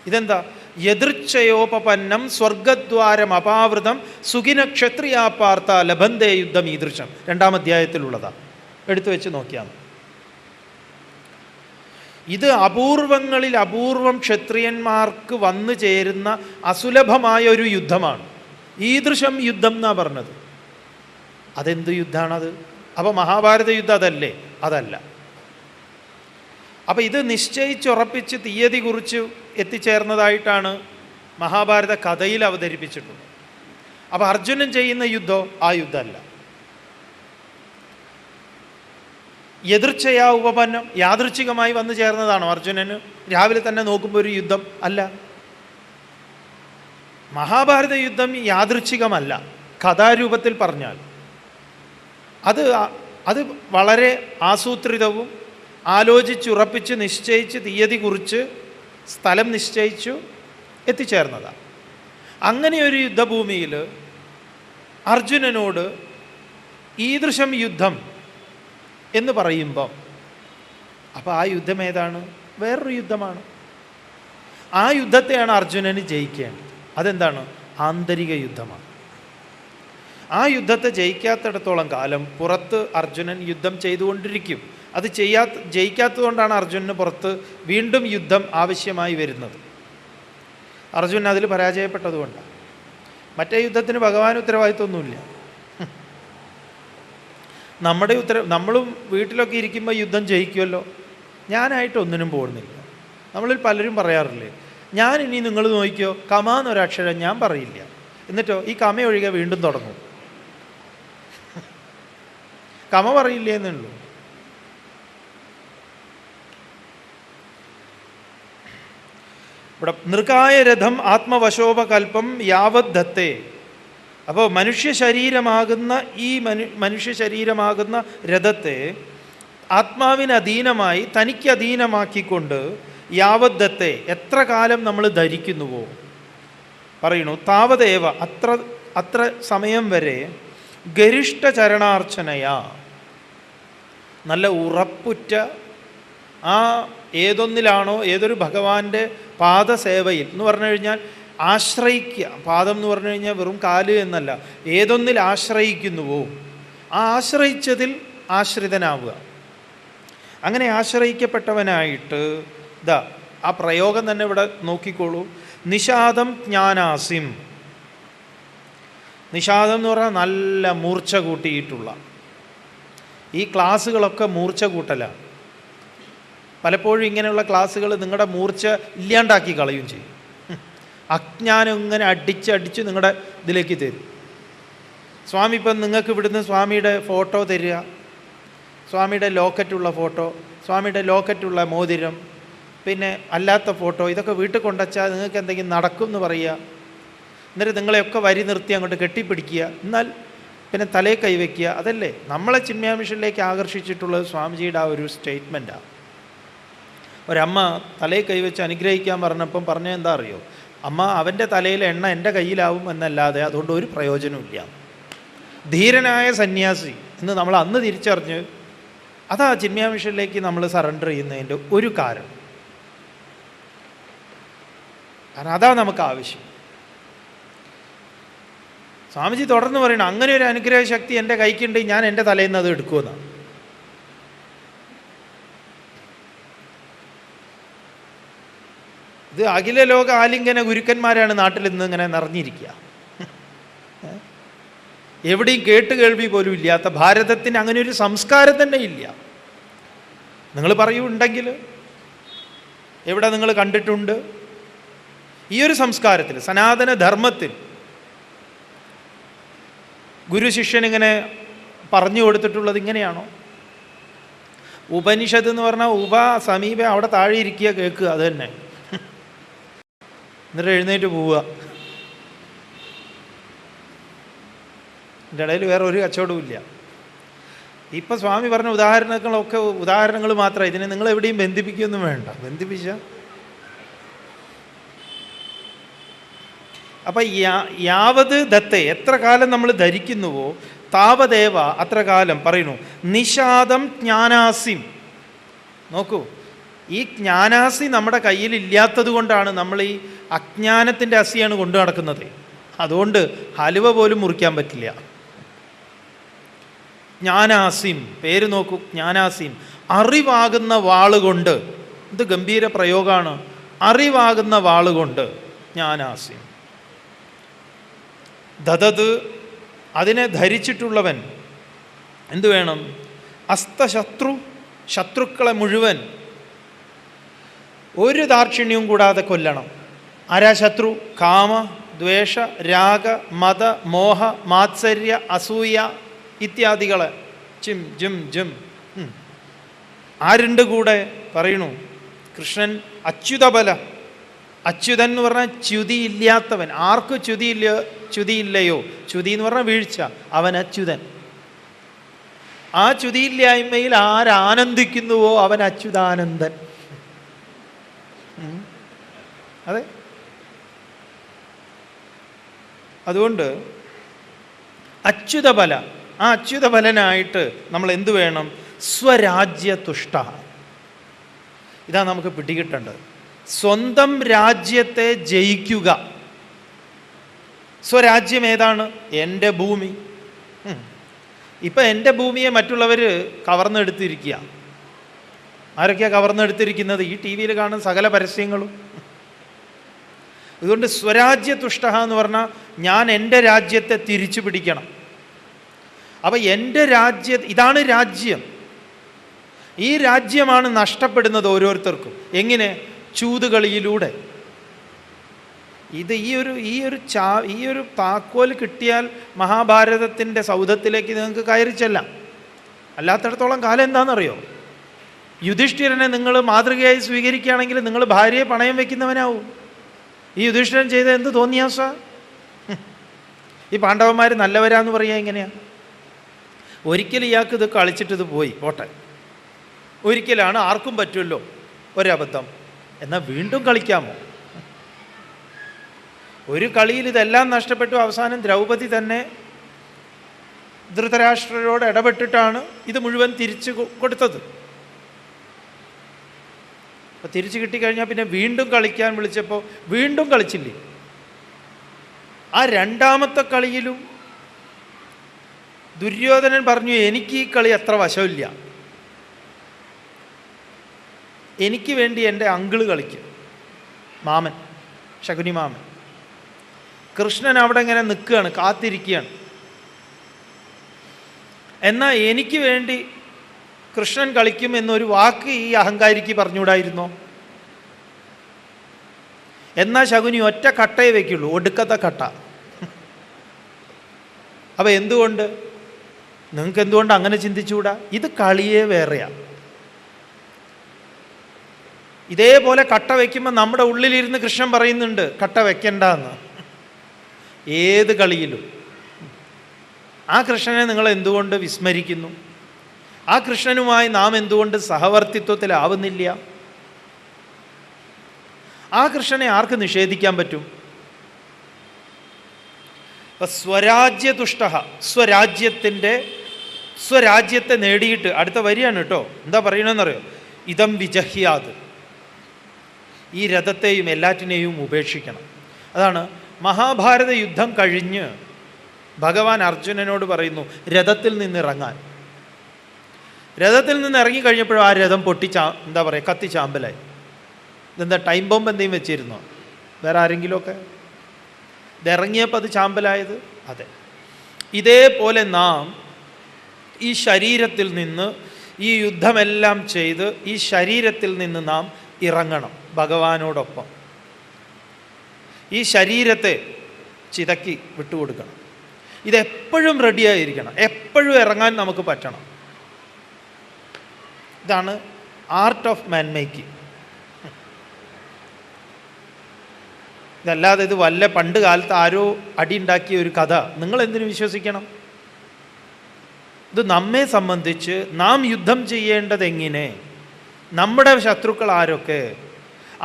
ഇതെന്താ? യദൃച്ഛയോപപന്നം സ്വർഗദ്വാരം അപാവൃതം സുഖിന ക്ഷത്രിയാപാർത്ത ലഭന്തേ യുദ്ധം ഈദൃശം. 2-ാം അധ്യായത്തിലുള്ളതാണ്, എടുത്തു വെച്ച് നോക്കിയാൽ. ഇത് അപൂർവങ്ങളിൽ അപൂർവം ക്ഷത്രിയന്മാർക്ക് വന്നു ചേരുന്ന അസുലഭമായ ഒരു യുദ്ധമാണ്. ഈദൃശം യുദ്ധം എന്നാ പറഞ്ഞത്. അതെന്ത് യുദ്ധമാണത്? അപ്പോൾ മഹാഭാരത യുദ്ധം അതല്ലേ? അതല്ല. അപ്പം ഇത് നിശ്ചയിച്ചുറപ്പിച്ച് തീയതി കുറിച്ച് എത്തിച്ചേർന്നതായിട്ടാണ് മഹാഭാരത കഥയിൽ അവതരിപ്പിച്ചിട്ടുള്ളത്. അപ്പോൾ അർജുനൻ ചെയ്യുന്ന യുദ്ധം ആ യുദ്ധമല്ല. എതിർച്ചയാ ഉപപന്നം, യാദൃച്ഛികമായി വന്നു ചേർന്നതാണോ അർജുനന്? രാവിലെ തന്നെ നോക്കുമ്പോൾ ഒരു യുദ്ധം അല്ല. മഹാഭാരത യുദ്ധം യാദൃച്ഛികമല്ല. കഥാരൂപത്തിൽ പറഞ്ഞാൽ അത് വളരെ ആസൂത്രിതവും ആലോചിച്ചുറപ്പിച്ച് നിശ്ചയിച്ച് തീയതി കുറിച്ച് സ്ഥലം നിശ്ചയിച്ചു എത്തിച്ചേർന്നതാണ്. അങ്ങനെയൊരു യുദ്ധഭൂമിയിൽ അർജുനനോട് ഈദൃശം യുദ്ധം എന്ന് പറയുമ്പോൾ അപ്പോൾ ആ യുദ്ധം ഏതാണ്? വേറൊരു യുദ്ധമാണ്. ആ യുദ്ധത്തെയാണ് അർജുനന് ജയിക്കേണ്ടത്. അതെന്താണ്? ആന്തരിക യുദ്ധമാണ്. ആ യുദ്ധത്തെ ജയിക്കാത്തിടത്തോളം കാലം പുറത്ത് അർജുനൻ യുദ്ധം ചെയ്തുകൊണ്ടിരിക്കും. അത് ജയിക്കാത്തതുകൊണ്ടാണ് അർജുനന് പുറത്ത് വീണ്ടും യുദ്ധം ആവശ്യമായി വരുന്നത്. അർജുനൻ അതിൽ പരാജയപ്പെട്ടതുകൊണ്ടാണ്. മറ്റേ യുദ്ധത്തിന് ഭഗവാൻ ഉത്തരവാദിത്വമൊന്നുമില്ല. നമ്മളും വീട്ടിലൊക്കെ ഇരിക്കുമ്പോൾ യുദ്ധം ജയിക്കുമല്ലോ. ഞാനായിട്ട് ഒന്നിനും പോകുന്നില്ല. നമ്മളിൽ പലരും പറയാറില്ലേ, ഞാൻ ഇനി നിങ്ങൾ നോക്കിയോ കമ എന്നൊരക്ഷരം ഞാൻ പറയില്ല, എന്നിട്ടോ ഈ കമ ഒഴികെ വീണ്ടും തുടങ്ങും. കമ പറയില്ലേ എന്നുള്ളൂ. ഇവിടെ നൃകായ രഥം ആത്മവശോപകൽപ്പം യാവത് ദത്തേ. അപ്പോൾ മനുഷ്യ ശരീരമാകുന്ന രഥത്തെ ആത്മാവിന് അധീനമായി തനിക്ക് അധീനമാക്കിക്കൊണ്ട് യാവത് ദത്തേ, എത്ര കാലം നമ്മൾ ധരിക്കുന്നുവോ പറയണു, താവദേവ അത്ര സമയം വരെ ഗരിഷ്ഠ ചരണാർച്ചനയാ, നല്ല ഉറപ്പുറ്റ ആ ഏതൊന്നിലാണോ ഏതൊരു ഭഗവാന്റെ പാദസേവയിൽ എന്ന് പറഞ്ഞു കഴിഞ്ഞാൽ ആശ്രയിക്കുക. പാദം എന്ന് പറഞ്ഞു കഴിഞ്ഞാൽ വെറും കാല് എന്നല്ല, ഏതൊന്നിൽ ആശ്രയിക്കുന്നുവോ ആ ആശ്രയിച്ചതിൽ ആശ്രിതനാവുക. അങ്ങനെ ആശ്രയിക്കപ്പെട്ടവനായിട്ട് ആ പ്രയോഗം തന്നെ ഇവിടെ നോക്കിക്കോളൂ. നിഷാദം ജ്ഞാനാസിം. നിഷാദം എന്ന് പറഞ്ഞാൽ നല്ല മൂർച്ച കൂട്ടിയിട്ടുള്ള. ഈ ക്ലാസ്സുകളൊക്കെ മൂർച്ച കൂട്ടലാണ്. പലപ്പോഴും ഇങ്ങനെയുള്ള ക്ലാസ്സുകൾ നിങ്ങളുടെ മൂർച്ച ഇല്ലാണ്ടാക്കി കളയും ചെയ്യും. അജ്ഞാനം ഇങ്ങനെ അടിച്ച് നിങ്ങളുടെ ഇതിലേക്ക് തരും. സ്വാമി ഇപ്പം നിങ്ങൾക്ക് ഇവിടുന്ന് സ്വാമിയുടെ ഫോട്ടോ തരിക, സ്വാമിയുടെ ലോക്കറ്റുള്ള ഫോട്ടോ, സ്വാമിയുടെ ലോക്കറ്റുള്ള മോതിരം, പിന്നെ അല്ലാത്ത ഫോട്ടോ, ഇതൊക്കെ വീട്ടിൽ കൊണ്ടുവച്ചാൽ നിങ്ങൾക്ക് എന്തെങ്കിലും നടക്കും എന്ന് പറയുക. എന്നിട്ട് നിങ്ങളെയൊക്കെ വരി നിർത്തി അങ്ങോട്ട് കെട്ടിപ്പിടിക്കുക, എന്നാൽ പിന്നെ തലയിൽ കൈവയ്ക്കുക. അതല്ലേ നമ്മളെ ചിന്മയാ മിഷനിലേക്ക് ആകർഷിച്ചിട്ടുള്ളത്. സ്വാമിജിയുടെ ആ ഒരു സ്റ്റേറ്റ്മെൻറ്റാണ്. ഒരമ്മ തലയിൽ കൈവച്ച് അനുഗ്രഹിക്കാൻ പറഞ്ഞപ്പം പറഞ്ഞ എന്താ അറിയോ, അമ്മ അവൻ്റെ തലയിൽ എണ്ണ എൻ്റെ കയ്യിലാവും എന്നല്ലാതെ അതുകൊണ്ട് ഒരു പ്രയോജനമില്ല. ധീരനായ സന്യാസി എന്ന് നമ്മൾ അന്ന് തിരിച്ചറിഞ്ഞ് അതാ ചിന്മയാ മിഷനിലേക്ക് നമ്മൾ സറണ്ടർ ചെയ്യുന്നതിൻ്റെ ഒരു കാരണം. കാരണം അതാ നമുക്ക് ആവശ്യം. സ്വാമിജി തുടർന്ന് പറയണം, അങ്ങനെ ഒരു അനുഗ്രഹ ശക്തി എൻ്റെ കൈക്കുണ്ടെങ്കിൽ ഞാൻ എൻ്റെ തലയിൽ നിന്ന് അത് എടുക്കുമെന്നാണ്. ഇത് അഖില ലോക ആലിംഗന ഗുരുക്കന്മാരാണ് നാട്ടിൽ ഇന്ന് ഇങ്ങനെ നിറഞ്ഞിരിക്കുക. എവിടെയും കേൾവി പോലും ഇല്ലാത്ത ഭാരതത്തിന് അങ്ങനെ ഒരു സംസ്കാരം തന്നെ ഇല്ല. നിങ്ങൾ പറയൂ, ഉണ്ടെങ്കിൽ എവിടെ നിങ്ങൾ കണ്ടിട്ടുണ്ട്? ഈ ഒരു സംസ്കാരത്തിൽ, സനാതന ധർമ്മത്തിൽ ഗുരു ശിഷ്യനിങ്ങനെ പറഞ്ഞു കൊടുത്തിട്ടുള്ളത് ഇങ്ങനെയാണോ? ഉപനിഷത്ത് എന്ന് പറഞ്ഞാൽ സമീപ അവിടെ താഴെ ഇരിക്കുക, കേൾക്കുക, അത് തന്നെ. എന്നിട്ട് എഴുന്നേറ്റ് പോവുക. ഇതിൻ്റെ ഇടയിൽ വേറെ ഒരു കച്ചവടവും ഇല്ല. ഇപ്പം സ്വാമി പറഞ്ഞ ഉദാഹരണങ്ങൾ മാത്രമേ. ഇതിനെ നിങ്ങൾ എവിടെയും ബന്ധിപ്പിക്കുകയൊന്നും വേണ്ട. ബന്ധിപ്പിച്ച അപ്പം യാവത് ദത്തേ, എത്ര കാലം നമ്മൾ ധരിക്കുന്നുവോ താവദേവ അത്ര കാലം പറയുന്നു. നിഷാദം ജ്ഞാനാസിം. നോക്കൂ, ഈ ജ്ഞാനാസി നമ്മുടെ കയ്യിൽ ഇല്ലാത്തത് കൊണ്ടാണ് നമ്മൾ ഈ അജ്ഞാനത്തിൻ്റെ അസിയാണ് കൊണ്ടു നടക്കുന്നത്. അതുകൊണ്ട് ഹലുവ പോലും മുറിക്കാൻ പറ്റില്ല. ജ്ഞാനാസിം, പേര് നോക്കൂ, ജ്ഞാനാസിം, അറിവാകുന്ന വാളുകൊണ്ട്. ഇത് ഗംഭീര പ്രയോഗമാണ്. അറിവാകുന്ന വാളുകൊണ്ട് ജ്ഞാനാസിം. ദദത്, അതിനെ ധരിച്ചിട്ടുള്ളവൻ എന്തു വേണം? അസ്തശത്രു, ശത്രുക്കളെ മുഴുവൻ ഒരു ദാക്ഷിണ്യവും കൂടാതെ കൊല്ലണം. ആരാ ശത്രു? കാമ, ദ്വേഷ, രാഗ, മത, മോഹ, മാത്സര്യ, അസൂയ ഇത്യാദികളെ. ചിം ജിം ജിം. ആരുണ്ട് കൂടെ? പറയണു കൃഷ്ണൻ അച്യുതബല. അച്യുതൻ എന്ന് പറഞ്ഞാൽ ച്യുതിയില്ലാത്തവൻ. ആർക്ക് ച്യുതിയില്ലയോ? ച്യുതി എന്ന് പറഞ്ഞാൽ വീഴ്ച. അവൻ അച്യുതൻ. ആ ച്യുതിയില്ലായ്മയിൽ ആരാനന്ദിക്കുന്നുവോ അവൻ അച്യുതാനന്ദൻ. അതെ. അതുകൊണ്ട് അച്യുതബല, ആ അച്യുതബലനായിട്ട് നമ്മൾ എന്തു വേണം? സ്വരാജ്യതുഷ്ട. ഇതാ നമുക്ക് പിടികിട്ടേണ്ടത്. സ്വന്തം രാജ്യത്തെ ജയിക്കുക. സ്വരാജ്യം ഏതാണ്? എൻ്റെ ഭൂമി. ഇപ്പം എൻ്റെ ഭൂമിയെ മറ്റുള്ളവർ കവർന്നെടുത്തിരിക്കുക. ആരൊക്കെയാണ് കവർന്നെടുത്തിരിക്കുന്നത്? ഈ ടി വിയിൽ കാണുന്ന സകല പരസ്യങ്ങളും. അതുകൊണ്ട് സ്വരാജ്യതുഷ്ട എന്ന് പറഞ്ഞാൽ ഞാൻ എൻ്റെ രാജ്യത്തെ തിരിച്ചു പിടിക്കണം. അപ്പം എൻ്റെ ഇതാണ് രാജ്യം. ഈ രാജ്യമാണ് നഷ്ടപ്പെടുന്നത് ഓരോരുത്തർക്കും. എങ്ങനെ? ചൂതുകളിയിലൂടെ. ഈ ഒരു താക്കോൽ കിട്ടിയാൽ മഹാഭാരതത്തിൻ്റെ സൗധത്തിലേക്ക് നിങ്ങൾക്ക് കയറി ചെല്ലാം. അല്ലാത്തിടത്തോളം കാലം എന്താണെന്നറിയോ? യുധിഷ്ഠിരനെ നിങ്ങൾ മാതൃകയായി സ്വീകരിക്കുകയാണെങ്കിൽ നിങ്ങൾ ഭാര്യയെ പണയം വയ്ക്കുന്നവനാവും. ഈ യുധിഷ്ഠിരൻ ചെയ്ത എന്ത് തോന്നിയാസ? ഈ പാണ്ഡവന്മാർ നല്ലവരാന്ന് പറയുക എങ്ങനെയാ? ഒരിക്കലും ഇയാൾക്ക് ഇത് കളിച്ചിട്ടിത് പോയി പോട്ടെ. ഒരിക്കലാണ്, ആർക്കും പറ്റുമല്ലോ ഒരബദ്ധം. എന്നാൽ വീണ്ടും കളിക്കാമോ? ഒരു കളിയിൽ ഇതെല്ലാം നഷ്ടപ്പെട്ടു. അവസാനം ദ്രൗപദി തന്നെ ധൃതരാഷ്ട്രരോട് ഇടപെട്ടിട്ടാണ് ഇത് മുഴുവൻ തിരിച്ചു കൊടുത്തത്. അപ്പോൾ തിരിച്ചു കിട്ടിക്കഴിഞ്ഞാൽ പിന്നെ വീണ്ടും കളിക്കാൻ വിളിച്ചപ്പോൾ വീണ്ടും കളിച്ചില്ലേ? ആ രണ്ടാമത്തെ കളിയിലും ദുര്യോധനൻ പറഞ്ഞു, എനിക്ക് ഈ കളി അത്ര വശമില്ല, എനിക്ക് വേണ്ടി എൻ്റെ അങ്കിള് കളിക്കും, മാമൻ, ശകുനി മാമൻ. കൃഷ്ണൻ അവിടെ ഇങ്ങനെ നിൽക്കുകയാണ്, കാത്തിരിക്കുകയാണ്. എന്നാൽ എനിക്ക് വേണ്ടി കൃഷ്ണൻ കളിക്കും എന്നൊരു വാക്ക് ഈ അഹങ്കാരിക്ക് പറഞ്ഞുകൂടായിരുന്നോ? എന്നാൽ ശകുനി ഒറ്റ കട്ടയെ വയ്ക്കുള്ളൂ, ഒടുക്കത്തെ കട്ട. അപ്പം എന്തുകൊണ്ട്? നിങ്ങൾക്ക് എന്തുകൊണ്ട് അങ്ങനെ ചിന്തിച്ചുകൂടാ? ഇത് കളിയേ വേറെയാണ്. ഇതേപോലെ കട്ട വയ്ക്കുമ്പോൾ നമ്മുടെ ഉള്ളിലിരുന്ന് കൃഷ്ണൻ പറയുന്നുണ്ട് കട്ട വയ്ക്കണ്ടെന്ന്. ഏത് കളിയിലും ആ കൃഷ്ണനെ നിങ്ങൾ എന്തുകൊണ്ട് വിസ്മരിക്കുന്നു? ആ കൃഷ്ണനുമായി നാം എന്തുകൊണ്ട് സഹവർത്തിത്വത്തിലാവുന്നില്ല? ആ കൃഷ്ണനെ ആർക്ക് നിഷേധിക്കാൻ പറ്റും? സ്വരാജ്യതുഷ്ട, സ്വരാജ്യത്തെ നേടിയിട്ട് അടുത്ത വരിയാണ് കേട്ടോ. എന്താ പറയണമെന്നറിയോ? ഇതം വിജഹ്യാത്, ഈ രഥത്തെയും എല്ലാറ്റിനെയും ഉപേക്ഷിക്കണം. അതാണ് മഹാഭാരത യുദ്ധം കഴിഞ്ഞ് ഭഗവാൻ അർജുനനോട് പറയുന്നു രഥത്തിൽ നിന്നിറങ്ങാൻ. രഥത്തിൽ നിന്ന് ഇറങ്ങിക്കഴിഞ്ഞപ്പോഴും ആ രഥം എന്താ പറയുക, കത്തി ചാമ്പലായി. ഇതെന്താ ടൈം ബോംബ് എന്തെങ്കിലും വെച്ചിരുന്നോ? വേറെ ആരെങ്കിലുമൊക്കെ ഇതിറങ്ങിയപ്പോൾ അത് ചാമ്പലായത്? അതെ. ഇതേപോലെ നാം ഈ ശരീരത്തിൽ നിന്ന് ഈ യുദ്ധമെല്ലാം ചെയ്ത് ഈ ശരീരത്തിൽ നിന്ന് നാം ഇറങ്ങണം ഭഗവാനോടൊപ്പം. ഈ ശരീരത്തെ ചിതക്കി വിട്ടുകൊടുക്കണം. ഇതെപ്പോഴും റെഡിയായിരിക്കണം, എപ്പോഴും ഇറങ്ങാൻ നമുക്ക് പറ്റണം. ഇതാണ് ആർട്ട് ഓഫ് മാൻ മേക്കിംഗ്. ഇതല്ലാതെ ഇത് വല്ല പണ്ട് കാലത്ത് ആരോ അടിയുണ്ടാക്കിയ ഒരു കഥ നിങ്ങൾ എന്തിനു വിശ്വസിക്കണം? ഇത് നമ്മെ സംബന്ധിച്ച് നാം യുദ്ധം ചെയ്യേണ്ടത് എങ്ങനെ, നമ്മുടെ ശത്രുക്കൾ ആരൊക്കെ,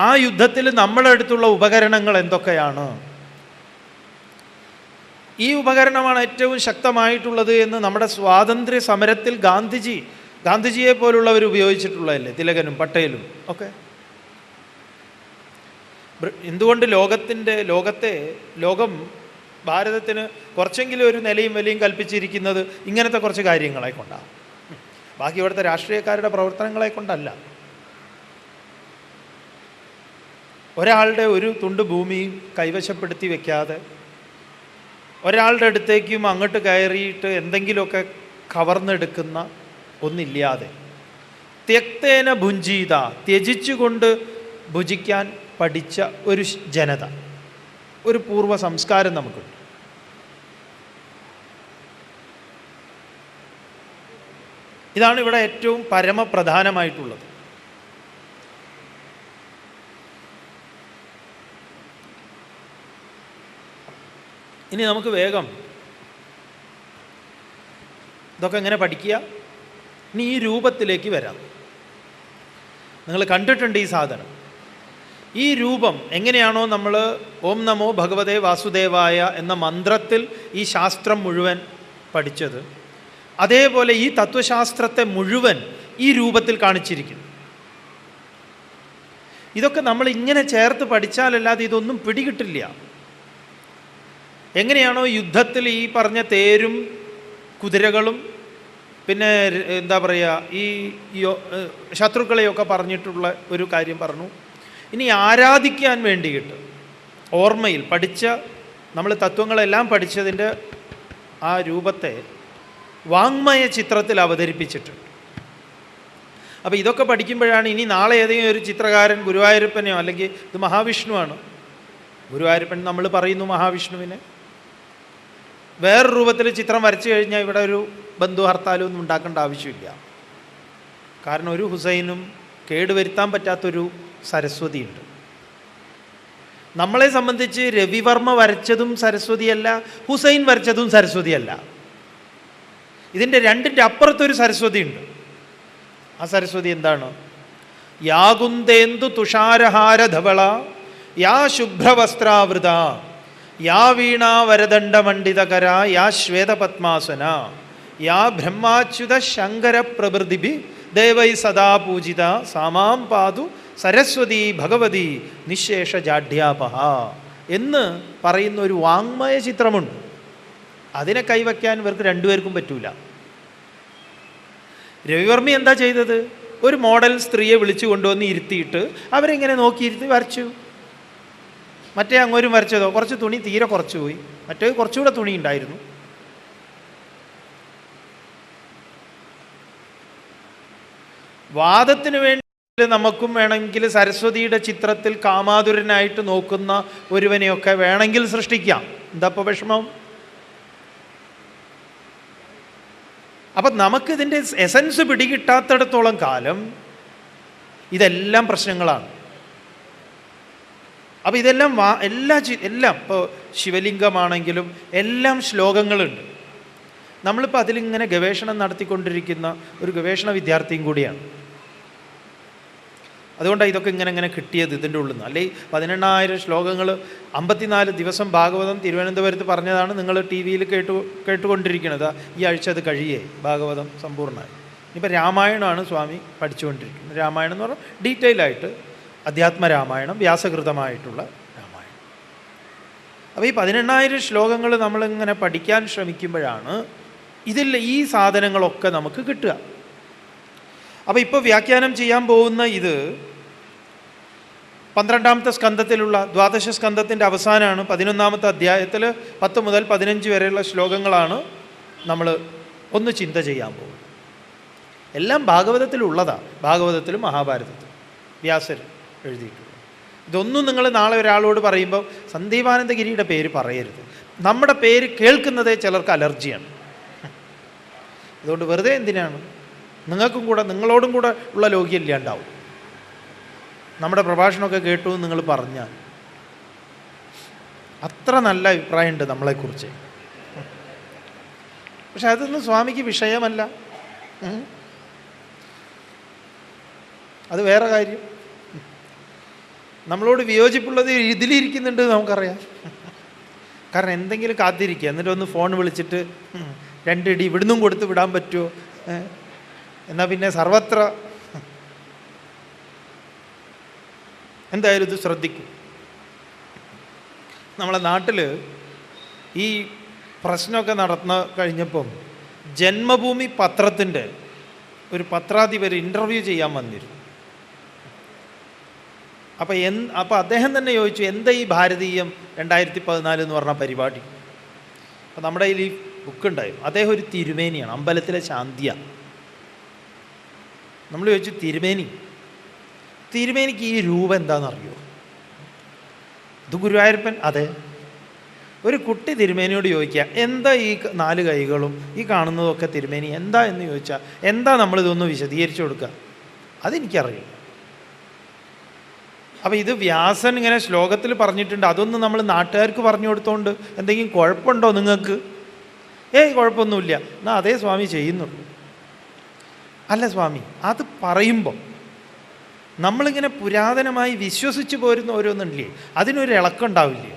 ആ യുദ്ധത്തിൽ നമ്മുടെ അടുത്തുള്ള ഉപകരണങ്ങൾ എന്തൊക്കെയാണ്, ഈ ഉപകരണമാണ് ഏറ്റവും ശക്തമായിട്ടുള്ളത് എന്ന് നമ്മുടെ സ്വാതന്ത്ര്യ സമരത്തിൽ ഗാന്ധിജി ഗാന്ധിജിയെ പോലുള്ളവർ ഉപയോഗിച്ചിട്ടുള്ളതല്ലേ, തിലകനും പട്ടേലും ഒക്കെ. എന്തുകൊണ്ട് ലോകം ഭാരതത്തിന് കുറച്ചെങ്കിലും ഒരു നിലയും വിലയും കൽപ്പിച്ചിരിക്കുന്നത് ഇങ്ങനത്തെ കുറച്ച് കാര്യങ്ങളെ കൊണ്ടാണ്. ബാക്കി ഇവിടുത്തെ രാഷ്ട്രീയക്കാരുടെ പ്രവർത്തനങ്ങളെ കൊണ്ടല്ല. ഒരാളുടെ ഒരു തുണ്ട് ഭൂമി കൈവശപ്പെടുത്തി വെക്കാതെ, ഒരാളുടെ അടുത്തേക്കും അങ്ങോട്ട് കയറിയിട്ട് എന്തെങ്കിലുമൊക്കെ കവർന്നെടുക്കുന്ന ഒന്നില്ലാതെ, ത്യക്തേന ഭുഞ്ചീത, ത്യജിച്ചുകൊണ്ട് ഭുജിക്കാൻ പഠിച്ച ഒരു ജനത, ഒരു പൂർവ്വ സംസ്കാരം നമുക്കുണ്ട്. ഇതാണ് ഇവിടെ ഏറ്റവും പരമപ്രധാനമായിട്ടുള്ളത്. ഇനി നമുക്ക് വേഗം ഇതൊക്കെ എങ്ങനെ പഠിക്കുക, ഇനി ഈ രൂപത്തിലേക്ക് വരാം. നിങ്ങൾ കണ്ടിട്ടുണ്ട് ഈ സാധനം. ഈ രൂപം എങ്ങനെയാണോ നമ്മൾ ഓം നമോ ഭഗവതേ വാസുദേവായ എന്ന മന്ത്രത്തിൽ ഈ ശാസ്ത്രം മുഴുവൻ പഠിച്ചത്, അതേപോലെ ഈ തത്വശാസ്ത്രത്തെ മുഴുവൻ ഈ രൂപത്തിൽ കാണിച്ചിരിക്കുന്നു. ഇതൊക്കെ നമ്മൾ ഇങ്ങനെ ചേർത്ത് പഠിച്ചാലല്ലാതെ ഇതൊന്നും പിടികിട്ടില്ല. എങ്ങനെയാണോ യുദ്ധത്തിൽ ഈ പറഞ്ഞ തേരും കുതിരകളും പിന്നെ എന്താ പറയുക ഈ ശത്രുക്കളെയൊക്കെ പറഞ്ഞിട്ടുള്ള ഒരു കാര്യം പറഞ്ഞു. ഇനി ആരാധിക്കാൻ വേണ്ടിയിട്ട് ഓർമ്മയിൽ പഠിച്ച നമ്മൾ തത്വങ്ങളെല്ലാം പഠിച്ചതിൻ്റെ ആ രൂപത്തെ വാങ്മയ ചിത്രത്തിൽ അവതരിപ്പിച്ചിട്ടുണ്ട്. അപ്പോൾ ഇതൊക്കെ പഠിക്കുമ്പോഴാണ് ഇനി നാളെ ഏതെങ്കിലും ഒരു ചിത്രകാരൻ ഗുരുവായൂരപ്പനെയോ, അല്ലെങ്കിൽ ഇത് മഹാവിഷ്ണുവാണ്, ഗുരുവായൂരപ്പൻ നമ്മൾ പറയുന്നു മഹാവിഷ്ണുവിനെ, വേറെ രൂപത്തിൽ ചിത്രം വരച്ചു കഴിഞ്ഞാൽ ഇവിടെ ഒരു ബന്ധു ഹർത്താലും ഒന്നും ഉണ്ടാക്കേണ്ട ആവശ്യമില്ല. കാരണം ഒരു ഹുസൈനും കേടുവരുത്താൻ പറ്റാത്തൊരു സരസ്വതിയുണ്ട്. നമ്മളെ സംബന്ധിച്ച് രവിവർമ്മ വരച്ചതും സരസ്വതിയല്ല, ഹുസൈൻ വരച്ചതും സരസ്വതിയല്ല. ഇതിൻ്റെ രണ്ടിൻ്റെ അപ്പുറത്തൊരു സരസ്വതി ഉണ്ട്. ആ സരസ്വതി എന്താണ്? യാകുന്ദേന്ദു തുഷാരഹാരധവള യാ ശുഭ്രവസ്ത്രാവൃത യാ വീണാവരദണ്ഡമണ്ഡിതകര യാ ശ്വേതപത്മാസന യാ ബ്രഹ്മാച്യുത ശങ്കര പ്രഭൃതിഭി ദേവൈ സദാ പൂജിത സാമാം പാതു സരസ്വതി ഭഗവതി നിശേഷ ജാഡ്യാപഹ എന്ന് പറയുന്ന ഒരു വാങ്മയ ചിത്രമുണ്ട്. അതിനെ കൈവയ്ക്കാൻ ഇവർക്ക് രണ്ടുപേർക്കും പറ്റൂല. രവിവർമ്മ എന്താ ചെയ്തത്? ഒരു മോഡൽ സ്ത്രീയെ വിളിച്ചു കൊണ്ടുവന്ന് ഇരുത്തിയിട്ട് അവരെങ്ങനെ നോക്കിയിരുത്തി വരച്ചു. മറ്റേ അങ്ങോരും വരച്ചതോ കുറച്ച് തുണി തീരെ കുറച്ച് പോയി, മറ്റേ കുറച്ചുകൂടെ തുണി ഉണ്ടായിരുന്നു. വാദത്തിന് വേണ്ടി നമുക്കും വേണമെങ്കിൽ സരസ്വതിയുടെ ചിത്രത്തിൽ കാമാതുരനായിട്ട് നോക്കുന്ന ഒരുവനെയൊക്കെ വേണമെങ്കിൽ സൃഷ്ടിക്കാം. എന്താ ഇപ്പോൾ വിഷമം? അപ്പം നമുക്കിതിൻ്റെ എസൻസ് പിടികിട്ടാത്തിടത്തോളം കാലം ഇതെല്ലാം പ്രശ്നങ്ങളാണ്. അപ്പോൾ ഇതെല്ലാം എല്ലാം ഇപ്പോൾ ശിവലിംഗമാണെങ്കിലും എല്ലാം ശ്ലോകങ്ങളുണ്ട്. നമ്മളിപ്പോൾ അതിലിങ്ങനെ ഗവേഷണം നടത്തിക്കൊണ്ടിരിക്കുന്ന ഒരു ഗവേഷണ വിദ്യാർത്ഥിയും കൂടിയാണ്. അതുകൊണ്ടാണ് ഇതൊക്കെ ഇങ്ങനെ കിട്ടിയത് ഇതിൻ്റെ ഉള്ളിൽ നിന്ന്. അല്ലെങ്കിൽ 18,000 ശ്ലോകങ്ങൾ 54 ദിവസം ഭാഗവതം തിരുവനന്തപുരത്ത് പറഞ്ഞതാണ് നിങ്ങൾ ടി വിയിൽ കേട്ടുകൊണ്ടിരിക്കുന്നത്. ഈ ആഴ്ച അത് കഴിയേ ഭാഗവതം സമ്പൂർണ്ണമായി. ഇനിയിപ്പോൾ രാമായണമാണ് സ്വാമി പഠിച്ചുകൊണ്ടിരിക്കുന്നത്. രാമായണം എന്ന് പറഞ്ഞാൽ ഡീറ്റെയിൽ ആയിട്ട് അധ്യാത്മരാമായണം, വ്യാസകൃതമായിട്ടുള്ള രാമായണം. അപ്പോൾ ഈ 18,000 ശ്ലോകങ്ങൾ നമ്മളിങ്ങനെ പഠിക്കാൻ ശ്രമിക്കുമ്പോഴാണ് ഇതിൽ ഈ സാധനങ്ങളൊക്കെ നമുക്ക് കിട്ടുക. അപ്പോൾ ഇപ്പോൾ വ്യാഖ്യാനം ചെയ്യാൻ പോകുന്ന ഇത് 12ാമത്തെ സ്കന്ധത്തിലുള്ള ദ്വാദശ സ്കന്ധത്തിൻ്റെ അവസാനമാണ്. 11ാമത്തെ അധ്യായത്തിൽ 10 മുതൽ 15 വരെയുള്ള ശ്ലോകങ്ങളാണ് നമ്മൾ ഒന്ന് ചിന്ത ചെയ്യാൻ പോകുന്നത്. എല്ലാം ഭാഗവതത്തിലുള്ളതാണ്, ഭാഗവതത്തിലും മഹാഭാരതത്തിലും വ്യാസർ എഴുതിയിട്ടുള്ളത്. ഇതൊന്നും നിങ്ങൾ നാളെ ഒരാളോട് പറയുമ്പോൾ സന്ദീപാനന്ദഗിരിയുടെ പേര് പറയരുത്. നമ്മുടെ പേര് കേൾക്കുന്നതേ ചിലർക്ക് അലർജിയാണ്. അതുകൊണ്ട് വെറുതെ എന്തിനാണ്? നിങ്ങൾക്കും കൂടെ നിങ്ങളോടും കൂടെ ഉള്ള ലോകിയല്ല ഉണ്ടാവും. നമ്മുടെ പ്രഭാഷണമൊക്കെ കേട്ടു നിങ്ങൾ പറഞ്ഞാൽ അത്ര നല്ല അഭിപ്രായമുണ്ട് നമ്മളെക്കുറിച്ച്. പക്ഷെ അതൊന്നും സ്വാമിക്ക് വിഷയമല്ല. അത് വേറെ കാര്യം. നമ്മളോട് വിയോജിപ്പുള്ളത് ഇതിലിരിക്കുന്നുണ്ട് നമുക്കറിയാം. കാരണം എന്തെങ്കിലും കാത്തിരിക്കുക, എന്നിട്ട് ഒന്ന് ഫോൺ വിളിച്ചിട്ട് 2 ഇടി ഇവിടുന്നും കൊടുത്ത് വിടാൻ പറ്റുമോ, എന്നാൽ പിന്നെ സർവത്ര എന്തായാലും ഇത് ശ്രദ്ധിക്കും. നമ്മളെ നാട്ടിൽ ഈ പ്രശ്നമൊക്കെ നടന്ന കഴിഞ്ഞപ്പം ജന്മഭൂമി പത്രത്തിൻ്റെ ഒരു പത്രാധിപർ ഇൻ്റർവ്യൂ ചെയ്യാൻ വന്നിരുന്നു. അപ്പോൾ അദ്ദേഹം തന്നെ ചോദിച്ചു, എന്താ ഈ ഭാരതീയം 2014 എന്ന് പറഞ്ഞ പരിപാടി? അപ്പോൾ നമ്മുടെ കയ്യിൽ ഈ ബുക്കുണ്ടായിരുന്നു. അദ്ദേഹം ഒരു തിരുമേനിയാണ്, അമ്പലത്തിലെ ശാന്തിയാണ്. നമ്മൾ ചോദിച്ചു, തിരുമേനിക്ക് ഈ രൂപം എന്താണെന്നറിയോ? ഇത് ഗുരുവായൂരപ്പൻ. അതെ. ഒരു കുട്ടി തിരുമേനിയോട് ചോദിക്കുക, എന്താ ഈ 4 കൈകളും ഈ കാണുന്നതൊക്കെ തിരുമേനി എന്താ എന്ന് ചോദിച്ചാൽ എന്താ നമ്മളിതൊന്ന് വിശദീകരിച്ചു കൊടുക്കുക? അതെനിക്കറിയില്ല. അപ്പോൾ ഇത് വ്യാസൻ ഇങ്ങനെ ശ്ലോകത്തിൽ പറഞ്ഞിട്ടുണ്ട്, അതൊന്നും നമ്മൾ നാട്ടുകാർക്ക് പറഞ്ഞു കൊടുത്തോണ്ട് എന്തെങ്കിലും കുഴപ്പമുണ്ടോ നിങ്ങൾക്ക്? കുഴപ്പമൊന്നുമില്ല. എന്നാൽ അതേ സ്വാമി ചെയ്യുന്നുള്ളൂ. അല്ല സ്വാമി, അത് പറയുമ്പോൾ നമ്മളിങ്ങനെ പുരാതനമായി വിശ്വസിച്ച് പോരുന്ന ഓരോന്നുണ്ടല്ലേ, അതിനൊരു ഇളക്കമുണ്ടാവില്ലേ?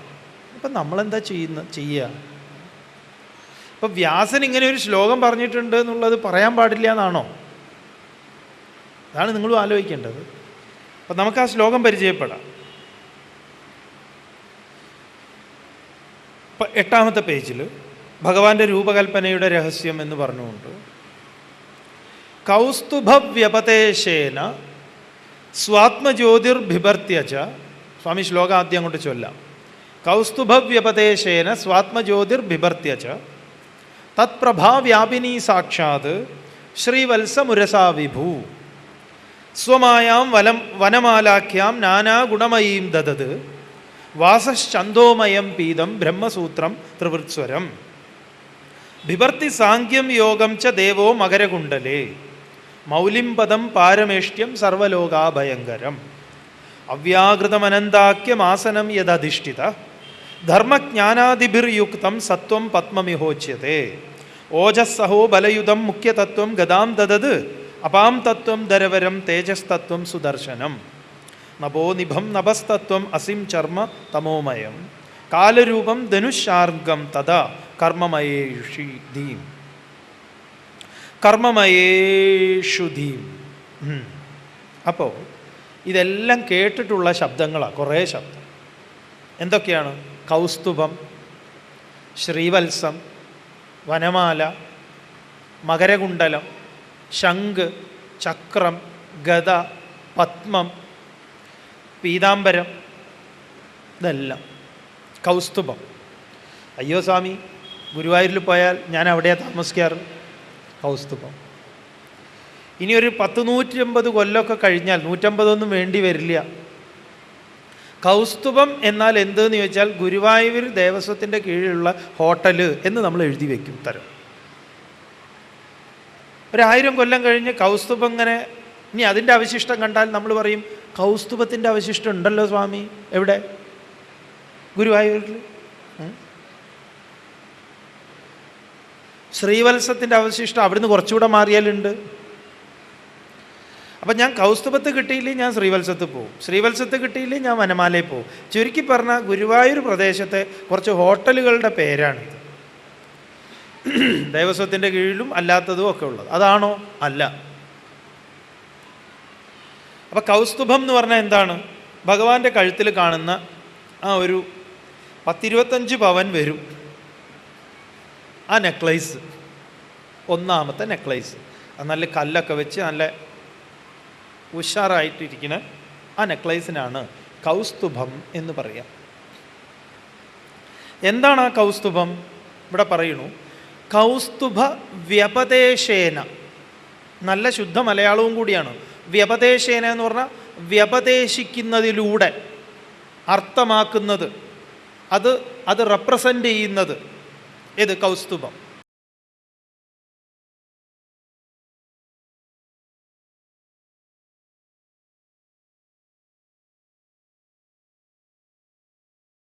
അപ്പം നമ്മളെന്താ ചെയ്യുക? ഇപ്പം വ്യാസൻ ഇങ്ങനെ ഒരു ശ്ലോകം പറഞ്ഞിട്ടുണ്ട് എന്നുള്ളത് പറയാൻ പാടില്ല എന്നാണോ? അതാണ് നിങ്ങളും ആലോചിക്കേണ്ടത്. അപ്പം നമുക്ക് ആ ശ്ലോകം പരിചയപ്പെടാം. ഇപ്പം 8ാമത്തെ പേജിൽ ഭഗവാന്റെ രൂപകൽപ്പനയുടെ രഹസ്യം എന്ന് പറഞ്ഞുകൊണ്ട് കൗസ്തുഭവ്യപതേശേന സ്വാത്മജ്യോതിർഭിഭർത്യച, സ്വാമി ശ്ലോകം ആദ്യം അങ്ങോട്ട് ചൊല്ലാം. കൗസ്തുഭവ്യപതേശേന സ്വാത്മജ്യോതിർഭിഭർത്യച തത്പ്രഭാവ്യാപിനി സാക്ഷാത് ശ്രീവത്സമുരസാ വിഭൂ സ്വമായാം വനമാലാഖ്യാം നാനാഗുണമയീം ദദത് വാസശ്ചന്ദോമയം പീതം ബ്രഹ്മസൂത്രം ത്രിവൃത്സ്വരം ബിഭർത്തി സാങ്ക്യം യോഗം ച ദേവോ മകരകുണ്ടലേ മൗലിം പദം പാരമേഷ്ട്യം സർവലോകാഭയങ്കരം അവ്യാകൃതമനന്താക്യമാസനം യദധിഷ്ഠിത ധർമ്മജ്ഞാനാദിഭിർയുക്തം സത്വം പത്മമിഹോച്യത്തെ ഓജസ്സഹോ ബലയുധം മുഖ്യതത്വം ഗദാം ദദത് അപാം തത്വം ദരവരം തേജസ്തത്വം സുദർശനം നഭോനിഭം നഭസ്തത്വം അസിം ചർമ്മ തമോമയം കാലരൂപം ധനുഷാർഗം തഥാ കർമ്മമയേഷുധീം. അപ്പോൾ ഇതെല്ലാം കേട്ടിട്ടുള്ള ശബ്ദങ്ങളാണ്, കുറേ ശബ്ദം. എന്തൊക്കെയാണ്? കൗസ്തുഭം, ശ്രീവത്സം, വനമാല, മകരകുണ്ടലം, ശംഖ്, ചക്രം, ഗദ, പത്മം, പീതാംബരം, ഇതെല്ലാം കൗസ്തുഭം. അയ്യോ സ്വാമി, ഗുരുവായൂരിൽ പോയാൽ ഞാൻ അവിടെയാണ് താമസിക്കാറ്. കൗസ്തുഭം. ഇനി ഒരു 100-150 കൊല്ലമൊക്കെ കഴിഞ്ഞാൽ 150 വേണ്ടി വരില്ല. കൗസ്തുഭം എന്നാൽ എന്തെന്ന് ചോദിച്ചാൽ ഗുരുവായൂർ ദേവസ്വത്തിൻ്റെ കീഴിലുള്ള ഹോട്ടൽ എന്ന് നമ്മൾ എഴുതി വയ്ക്കും തരം. 1000 കൊല്ലം കഴിഞ്ഞ് കൗസ്തുഭം ഇങ്ങനെ, ഇനി അതിൻ്റെ അവശിഷ്ടം കണ്ടാൽ നമ്മൾ പറയും, കൗസ്തുഭത്തിൻ്റെ അവശിഷ്ടം ഉണ്ടല്ലോ സ്വാമി. എവിടെ? ഗുരുവായൂരിൽ. ശ്രീവത്സത്തിൻ്റെ അവശിഷ്ടം അവിടുന്ന് കുറച്ചുകൂടെ മാറിയാലുണ്ട്. അപ്പം ഞാൻ കൗസ്തുഭത്ത് കിട്ടിയില്ലേ ഞാൻ ശ്രീവത്സത്ത് പോവും, ശ്രീവത്സത്ത് കിട്ടിയില്ലേ ഞാൻ വനമാലയിൽ പോവും. ചുരുക്കി പറഞ്ഞാൽ ഗുരുവായൂർ പ്രദേശത്തെ കുറച്ച് ഹോട്ടലുകളുടെ പേരാണിത്. ദേവസ്വത്തിൻ്റെ കീഴിലും അല്ലാത്തതും ഒക്കെ ഉള്ളത്. അതാണോ? അല്ല. അപ്പം കൗസ്തുഭം എന്ന് പറഞ്ഞാൽ എന്താണ്? ഭഗവാന്റെ കഴുത്തിൽ കാണുന്ന ആ ഒരു 10-25 പവൻ വരും ആ നെക്ലേസ്, 1ാമത്തെ നെക്ലേസ്. അത് നല്ല കല്ലൊക്കെ വെച്ച് നല്ല ഉഷാറായിട്ടിരിക്കുന്ന ആ നെക്ലേസിനാണ് കൗസ്തുഭം എന്ന് പറയാം. എന്താണ് ആ കൗസ്തുഭം? ഇവിടെ പറയണു, കൗസ്തുഭ വ്യപദേശേന. നല്ല ശുദ്ധ മലയാളവും കൂടിയാണ്. വ്യപദേശേന എന്ന് പറഞ്ഞാൽ വ്യപദേശിക്കുന്നതിലൂടെ, അർത്ഥമാക്കുന്നത്, അത് റെപ്രസെൻ്റ് ചെയ്യുന്നത്. ഏത്? കൗസ്തുഭം.